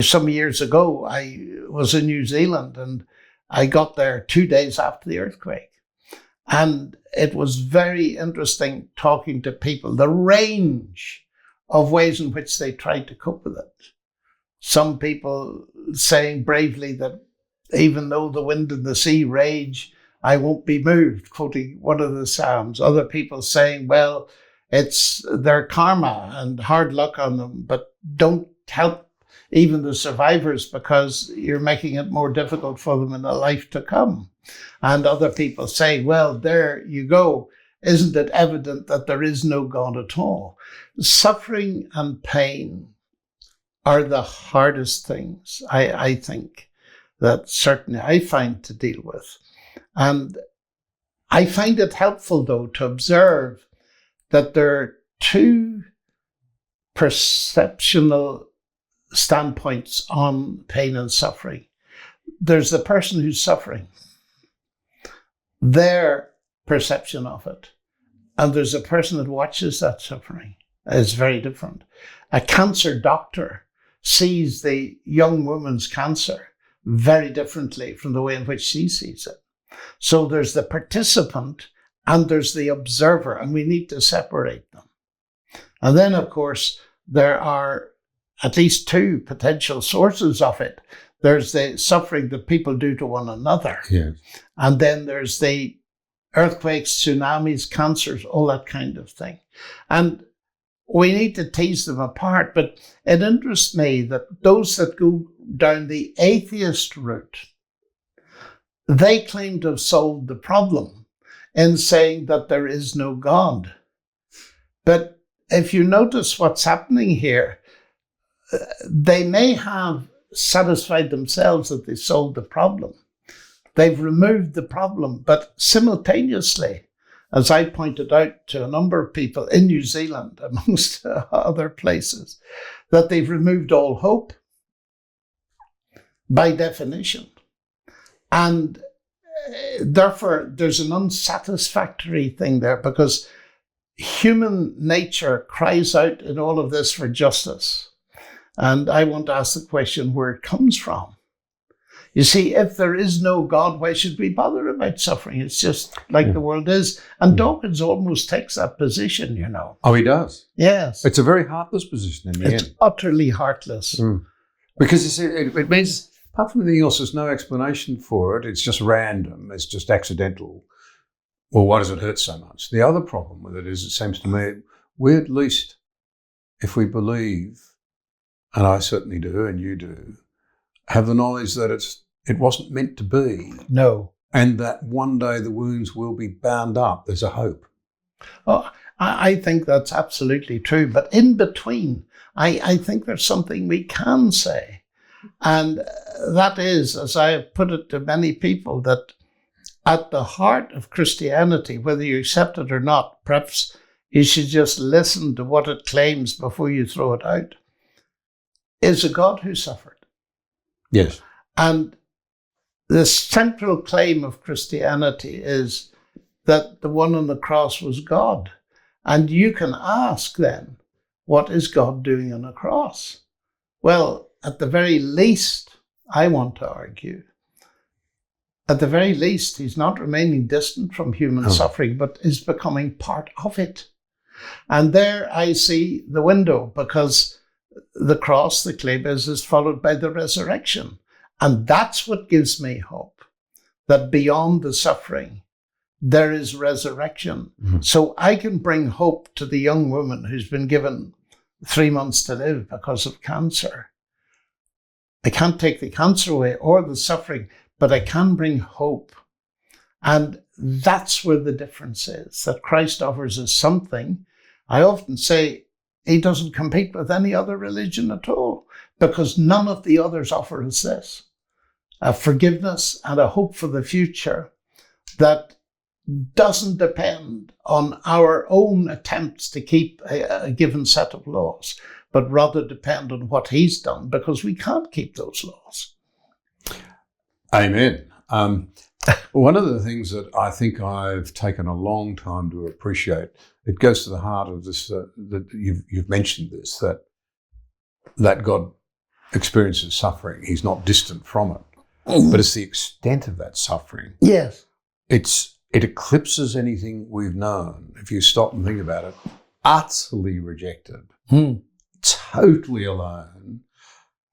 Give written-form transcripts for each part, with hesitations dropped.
Some years ago, I was in New Zealand and I got there 2 days after the earthquake. And it was very interesting talking to people, the range of ways in which they tried to cope with it. Some people saying bravely that even though the wind and the sea rage, I won't be moved, quoting one of the Psalms. Other people saying, well, it's their karma and hard luck on them, but don't help even the survivors because you're making it more difficult for them in the life to come. And other people say, well, there you go. Isn't it evident that there is no God at all? Suffering and pain are the hardest things, I think, that certainly I find to deal with. And I find it helpful, though, to observe that there are two perceptional standpoints on pain and suffering. There's the person who's suffering, their perception of it, and there's a person that watches that suffering. It's very different. A cancer doctor sees the young woman's cancer very differently from the way in which she sees it. So there's the participant and there's the observer, and we need to separate them. And then, of course, there are at least two potential sources of it. There's the suffering that people do to one another. Yes. And then there's the earthquakes, tsunamis, cancers, all that kind of thing. And we need to tease them apart. But it interests me that those that go down the atheist route, they claim to have solved the problem in saying that there is no God. But if you notice what's happening here, they may have satisfied themselves that they solved the problem. They've removed the problem, but simultaneously, as I pointed out to a number of people in New Zealand, amongst other places, that they've removed all hope by definition. And therefore, there's an unsatisfactory thing there because human nature cries out in all of this for justice. And I want to ask the question where it comes from. You see, if there is no God, why should we bother about suffering? It's just like the world is. And Dawkins almost takes that position, you know. Oh, he does? Yes. It's a very heartless position in the end. It's utterly heartless. Because you see, it means, apart from anything else, there's no explanation for it. It's just random. It's just accidental. Well, why does it hurt so much? The other problem with it is, it seems to me, we at least, if we believe, and I certainly do, and you do, have the knowledge that it wasn't meant to be. No. And that one day the wounds will be bound up. There's a hope. Oh, I think that's absolutely true. But in between, I think there's something we can say. And that is, as I have put it to many people, that at the heart of Christianity, whether you accept it or not, perhaps you should just listen to what it claims before you throw it out, is a God who suffered. Yes. And the central claim of Christianity is that the one on the cross was God. And you can ask then, what is God doing on a cross? Well, at the very least, I want to argue, at the very least, he's not remaining distant from human suffering, but is becoming part of it. And there I see the window, because the cross, the claim is followed by the resurrection. And that's what gives me hope, that beyond the suffering, there is resurrection. Mm-hmm. So I can bring hope to the young woman who's been given 3 months to live because of cancer. I can't take the cancer away or the suffering, but I can bring hope. And that's where the difference is, that Christ offers us something. I often say, he doesn't compete with any other religion at all, because none of the others offer us this, a forgiveness and a hope for the future that doesn't depend on our own attempts to keep a given set of laws, but rather depend on what he's done, because we can't keep those laws. Amen. One of the things that I think I've taken a long time to appreciate, it goes to the heart of this, that you've mentioned this, that God experiences suffering. He's not distant from it. But it's the extent of that suffering. Yes. It eclipses anything we've known. If you stop and think about it, utterly rejected, totally alone,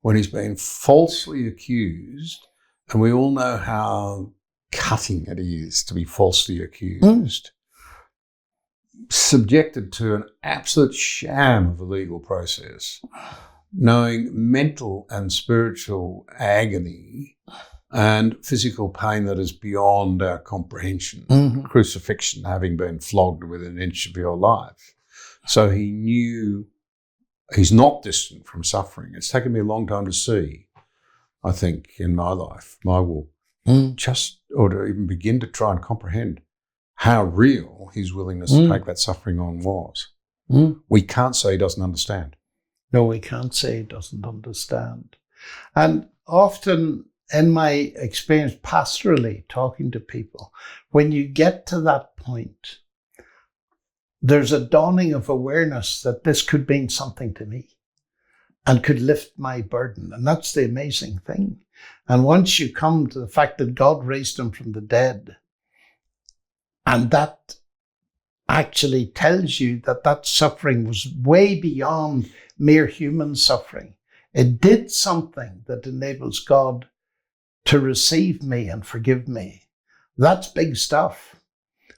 when he's been falsely accused, and we all know how cutting it is to be falsely accused, subjected to an absolute sham of a legal process, knowing mental and spiritual agony and physical pain that is beyond our comprehension, crucifixion having been flogged within an inch of your life. So he knew he's not distant from suffering. It's taken me a long time to see, I think, in my life, my walk, or to even begin to try and comprehend how real his willingness to take that suffering on was. We can't say he doesn't understand. No, we can't say he doesn't understand. And often in my experience pastorally, talking to people, when you get to that point, there's a dawning of awareness that this could mean something to me and could lift my burden. And that's the amazing thing. And once you come to the fact that God raised him from the dead, and that actually tells you that that suffering was way beyond mere human suffering. It did something that enables God to receive me and forgive me. That's big stuff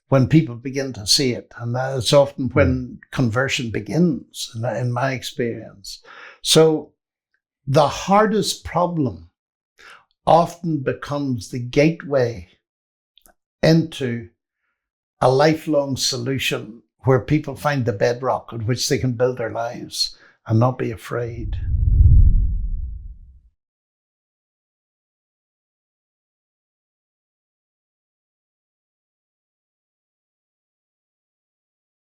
when people begin to see it. And that's often when conversion begins, in my experience. So the hardest problem often becomes the gateway into a lifelong solution where people find the bedrock on which they can build their lives and not be afraid.